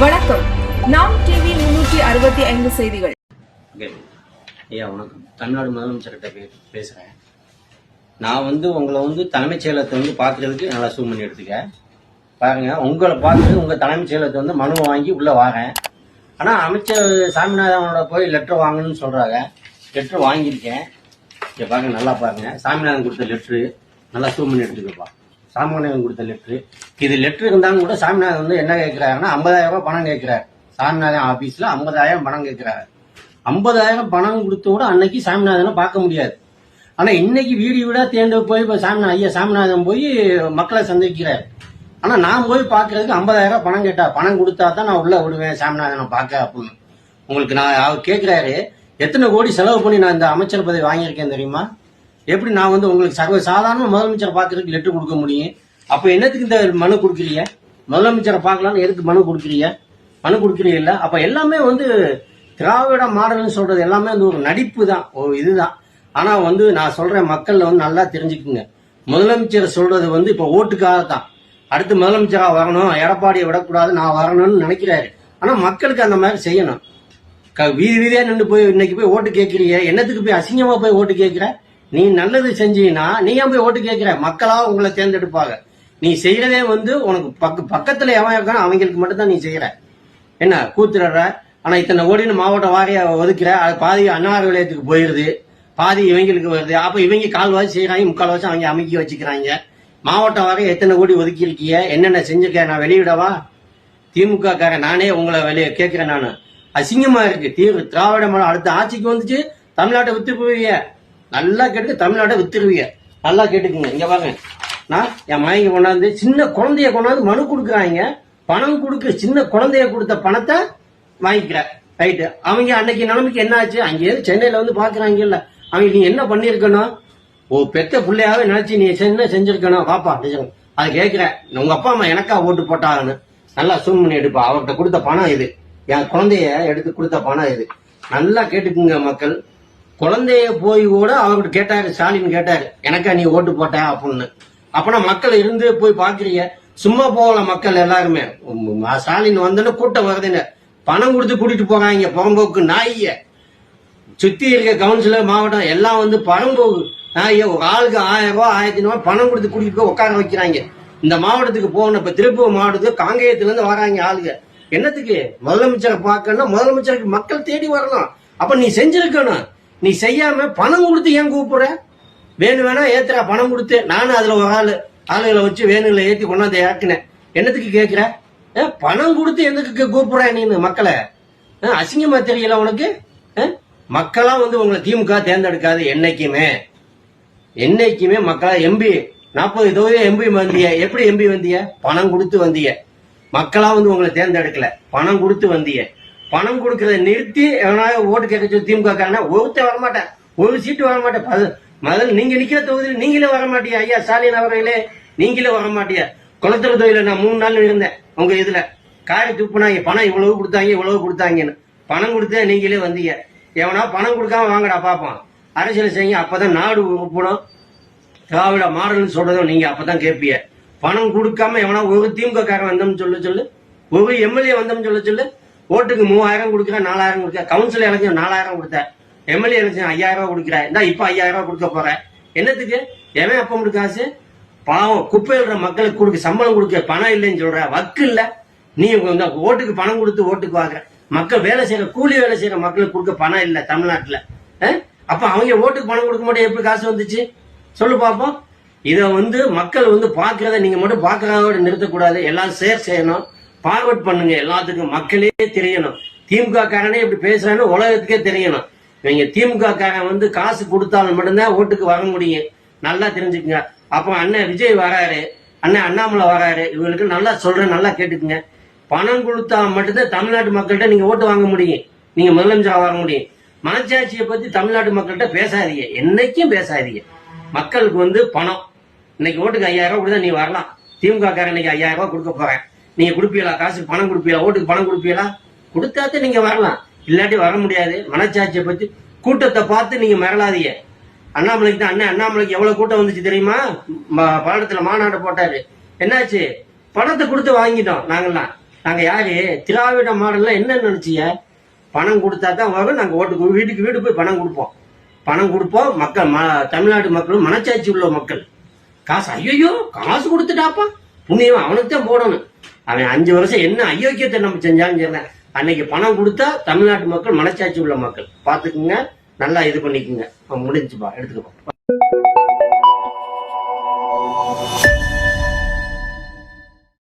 வணக்கம். நாம் டிவி 365 செய்திகள். ஐயா வணக்கம். தமிழ்நாடு முதலமைச்சர்கிட்ட பேசுறேன். நான் உங்களை தலைமைச் செயலகத்தை பாக்குறதுக்கு நல்லா சூம் பண்ணி எடுத்துக்க பாருங்க. உங்களை பார்த்து உங்க தலைமைச் செயலகத்தை மனு வாங்கி உள்ள வாரேன். ஆனா அமைச்சர் சாமிநாதனோட போய் லெட்டர் வாங்கணும்னு சொல்றாங்க. லெட்டர் வாங்கியிருக்கேன். இங்க பாருங்க, நல்லா பாருங்க. சாமிநாதன் கொடுத்த லெட்டரு நல்லா சூம் பண்ணி எடுத்துக்கப்பா. சாமிநாதன் கொடுத்த லெட்டரு. இது லெட்டர் இருந்தாலும் கூட சாமிநாதன் என்ன கேட்கிறாருன்னா 50,000 ரூபாய் பணம் கேட்கிறாரு. சாமிநாதன் ஆபீஸ்ல 50,000 பணம் கேட்கிறாரு. 50,000 பணம் கொடுத்து கூட அன்னைக்கு சாமிநாதனை பார்க்க முடியாது. ஆனா இன்னைக்கு வீடு வீடா தேர்ந்து போய் சாமிநாதன் போய் மக்களை சந்திக்கிறாரு. ஆனா நான் போய் பாக்குறதுக்கு 50,000 பணம் கேட்டா, பணம் கொடுத்தா தான் நான் உள்ள விடுவேன் சாமிநாதனை பார்க்க அப்படின்னு. உங்களுக்கு நான் அவர் கேட்கிறாரு, எத்தனை கோடி செலவு பண்ணி நான் இந்த அமைச்சர் பதவி வாங்கியிருக்கேன் தெரியுமா? எப்படி நான் உங்களுக்கு சாதாரண முதலமைச்சரை பார்க்கறதுக்கு லெட்டர் கொடுக்க முடியும்? அப்ப என்னத்துக்கு இந்த மனு கொடுக்குறீங்க? முதலமைச்சரை பார்க்கலாம்னு எதுக்கு மனு கொடுக்குறீங்க? மனு கொடுக்குறீங்க. அப்ப எல்லாமே திராவிட மாடல்னு சொல்றது எல்லாமே ஒரு நடிப்பு தான், ஒரு இதுதான். ஆனா நான் சொல்றேன், மக்கள் நல்லா தெரிஞ்சுக்குங்க. முதலமைச்சர் சொல்றது இப்ப ஓட்டுக்காக தான். அடுத்து முதலமைச்சரா வரணும், எடப்பாடியை விடக்கூடாது, நான் வரணும்னு நினைக்கிறாரு. ஆனா மக்களுக்கு அந்த மாதிரி செய்யணும். வீதி வீதியா நின்று போய் இன்னைக்கு போய் ஓட்டு கேட்கிறீங்க. என்னத்துக்கு போய் அசிங்கமா போய் ஓட்டு கேட்கிற? நீ நல்லது செஞ்சீங்கன்னா நீ ஏன் போய் ஓட்டு கேட்கிற? மக்களா உங்களை தேர்ந்தெடுப்பாங்க. நீ செய்யறதே உனக்கு பக்கத்துல எவன் இருக்கானோ அவங்களுக்கு மட்டும்தான் நீ செய்யற. என்ன கூத்துற? ஆனா இத்தனை கோடின்னு மாவட்ட வாரியா ஒதுக்குற, அது பாதி அன்னார் விளையத்துக்கு போயிருது, பாதி இவங்களுக்கு வருது. அப்ப இவங்க கால்வாசி செய்யறாங்க, முக்கால்வாசி அவங்க அமைக்கி வச்சுக்கிறாங்க. மாவட்ட வாரியா எத்தனை கோடி ஒதுக்கி இருக்கீங்க, என்னென்ன செஞ்சிருக்க, நான் வெளியிடவா? திமுக காரன் நானே உங்களை வெளியே கேட்கிறேன். நானு அசிங்கமா இருக்கு. திராவிட மாடல் அடுத்த ஆட்சிக்கு வந்துச்சு, தமிழ்நாட்டை வித்து போவீங்க. நல்லா கேட்டுக்க, தமிழ்நாட்டை வித்துருவீங்க. நல்லா கேட்டுக்குங்க. இங்க பாருங்க, நான் என் மயங்க கொண்டாந்து சின்ன குழந்தைய கொண்டாந்து மனு கொடுக்குறாங்க. பணம் கொடுக்க சின்ன குழந்தைய கொடுத்த பணத்தை வாங்கிக்கிற. ரைட்டு. அவங்க அன்னைக்கு நிலைமைக்கு என்ன ஆச்சு? அங்கே சென்னையில பாக்குறாங்க. இல்ல அவங்க நீ என்ன பண்ணிருக்கணும்? பெத்த பிள்ளையாவே நினைச்சு நீ என்ன செஞ்சிருக்கணும்? பாப்பா அதை கேட்கிறேன். உங்க அப்பா அம்மா எனக்கா ஓட்டு போட்டாங்கன்னு நல்லா சூம் பண்ணி எடுப்பா. அவர்கிட்ட கொடுத்த பணம் இது, என் குழந்தைய எடுத்து கொடுத்த பணம் இது. நல்லா கேட்டுக்குங்க மக்கள். குழந்தைய போய் கூட அவர்கிட்ட கேட்டாரு, ஸ்டாலின் கேட்டாரு, எனக்கா நீ ஓட்டு போட்ட அப்படின்னு. அப்பனா மக்கள் இருந்து போய் பாக்குறீங்க. சும்மா போகல மக்கள் எல்லாருமே. ஸ்டாலின் வந்தோன்னு கூட்டம் வருதுன்னு பணம் கொடுத்து கூட்டிட்டு போறாங்க. புறம்போக்கு நாய சுத்தி இருக்க கவுன்சிலர் மாவட்டம் எல்லாம் பரம்போக்கு நாய. ஒரு ஆளுக்கு 1000 ரூபாய் 1500 பணம் கொடுத்து கூட்டிட்டு போய் உட்கார வைக்கிறாங்க. இந்த மாவட்டத்துக்கு போகணும். இப்ப திருப்பூர் மாவட்டத்துக்கு காங்கேயத்துல இருந்து வராங்க ஆளுங்க. என்னத்துக்கு? முதலமைச்சரை பார்க்கணும். முதலமைச்சருக்கு மக்கள் தேடி வரணும். அப்ப நீ செஞ்சிருக்கணும். நீ செய்யாம பணம் கொடுத்து ஏன் கூப்பிடுற? வேணா ஏத்துறா பணம் கொடுத்து. நானும் அதுல ஒரு ஆளுகளை வச்சு வேணுங்களை ஏத்தி கொண்டாந்து ஏற்றினேன். என்னத்துக்கு கேட்கிற? பணம் கொடுத்து எதுக்கு கூப்பிடுற நீ மக்களை? அசிங்கமா தெரியல உனக்கு? மக்களா உங்களை திமுக தேர்ந்தெடுக்காது என்னைக்குமே மக்களா. எம்பி 40 தொகுதி எம்பி வந்திய. எப்படி எம்பி வந்திய? பணம் கொடுத்து வந்திய. மக்களா உங்களை தேர்ந்தெடுக்கல, பணம் கொடுத்து வந்திய. பணம் கொடுக்கறத நிறுத்தி எவனா ஓட்டு கேட்க திமுக காரனா ஒருத்த வரமாட்டேன், ஒரு சீட்டு வரமாட்டேன். முதல்ல நீங்க நிக்கிற தொகுதியில் நீங்களே வரமாட்டியா? ஐயா ஸ்டாலின் அவர்களே, நீங்களே வரமாட்டியா? குளத்தூர் தொகுதியில நான் 3 நாள் இருந்தேன். உங்க இதுல காரி துப்புனாங்க, பணம் இவ்வளவு கொடுத்தாங்கன்னு. பணம் கொடுத்தா நீங்களே வந்தீங்க. எவனா பணம் கொடுக்காம வாங்கடா பாப்பான். அரசியல் செய்யுங்க, அப்பதான் நாடு உருப்படும். திராவிட மாடல்னு சொல்றதும் நீங்க அப்பதான் கேட்பீங்க. பணம் கொடுக்காம எவனா ஒரு திமுக காரன் வந்தோம்னு சொல்லு, ஒரு எம்எல்ஏ வந்தோம்னு சொல்லு. ஓட்டுக்கு 3000 கொடுக்குற, 4000 கொடுக்க. கவுன்சில் எலெக்ஷன் 4000 கொடுத்த, எம்எல்ஏ எலெக்ஷன் 5000 ரூபாய் கொடுக்குற. இந்த இப்ப 5000 ரூபாய் கொடுக்க போற. என்னத்துக்கு? எவன் அப்ப உங்களுக்கு காசு? பாவம் குப்பையிடுற மக்களுக்கு கொடுக்க, சம்பளம் கொடுக்க பணம் இல்லைன்னு சொல்ற. வக்கு இல்ல. நீ ஓட்டுக்கு பணம் கொடுத்து ஓட்டுக்கு வாங்குற. மக்கள் வேலை செய்யற, கூலி வேலை செய்யற மக்களுக்கு கொடுக்க பணம் இல்ல தமிழ்நாட்டுல. அப்ப அவங்க ஓட்டுக்கு பணம் கொடுக்க மாட்டே எப்படி காசு வந்துச்சு சொல்லு பாப்போம். இத மக்கள் பாக்குறத நீங்க மட்டும் பாக்குறதோட நிறுத்தக்கூடாது. எல்லாம் செய்யணும். பார்வர்ட் பண்ணுங்க எல்லாத்துக்கும். மக்களே தெரியணும். திமுக காரனே இப்படி பேசுறான்னு உலகத்துக்கே தெரியணும். இவங்க திமுக காரன் காசு கொடுத்தாலும் மட்டும்தான் ஓட்டுக்கு வர முடியும். நல்லா தெரிஞ்சுக்குங்க. அப்ப அண்ணன் விஜய் வராரு, அண்ணன் அண்ணாமலை வராரு. இவங்களுக்கு நல்லா சொல்றேன், நல்லா கேட்டுக்குங்க. பணம் கொடுத்தா மட்டும்தான் தமிழ்நாட்டு மக்கள்கிட்ட நீங்க ஓட்டு வாங்க முடியும், நீங்க முதலமைச்சரா வர முடியும். மனச்சாட்சியை பத்தி தமிழ்நாட்டு மக்கள்கிட்ட பேசாதீங்க, என்னைக்கும் பேசாதீங்க. மக்களுக்கு பணம் இன்னைக்கு ஓட்டுக்கு 5000 ரூபாய் கொடுத்தா நீ வரலாம். திமுக காரன் இன்னைக்கு 5000 ரூபாய் கொடுக்க போறேன். நீங்க கொடுப்பீங்களா? காசு பணம் கொடுப்பீங்களா? ஓட்டுக்கு பணம் கொடுப்பீங்களா? கொடுத்தாத்தே நீங்க வரலாம், இல்லாட்டி வர முடியாது. மனச்சாட்சியை பத்தி கூட்டத்தை பார்த்து நீங்க மிரளாதீங்க. அண்ணாமலைக்கு தான் அண்ணாமலைக்கு எவ்வளவு கூட்டம் வந்துச்சு தெரியுமா? பல்லடத்துல மாநாடு போட்டாரு. என்னாச்சு? பணத்தை கொடுத்து வாங்கிட்டோம் நாங்கெல்லாம். நாங்க யாரு திராவிட மாடல்ல என்ன நினைச்சீங்க? பணம் கொடுத்தா தான் வரும். நாங்க ஓட்டுக்கு வீட்டுக்கு வீடு போய் பணம் கொடுப்போம். மக்கள் தமிழ்நாடு மக்கள் மனச்சாட்சி உள்ள மக்கள். காசு ஐயோ காசு கொடுத்துட்டாப்பா புண்ணியம் அவனுக்கு தான் போடணும். அவன் 5 வருஷம் என்ன அயோக்கியத்தை நம்ம செஞ்சான்னு சொன்னேன். அன்னைக்கு பணம் கொடுத்தா தமிழ்நாட்டு மக்கள் மனச்சாட்சி உள்ள மக்கள் பாத்துக்குங்க, நல்லா இது பண்ணிக்குங்க. முடிஞ்சுப்பா, எடுத்துக்கப்பா.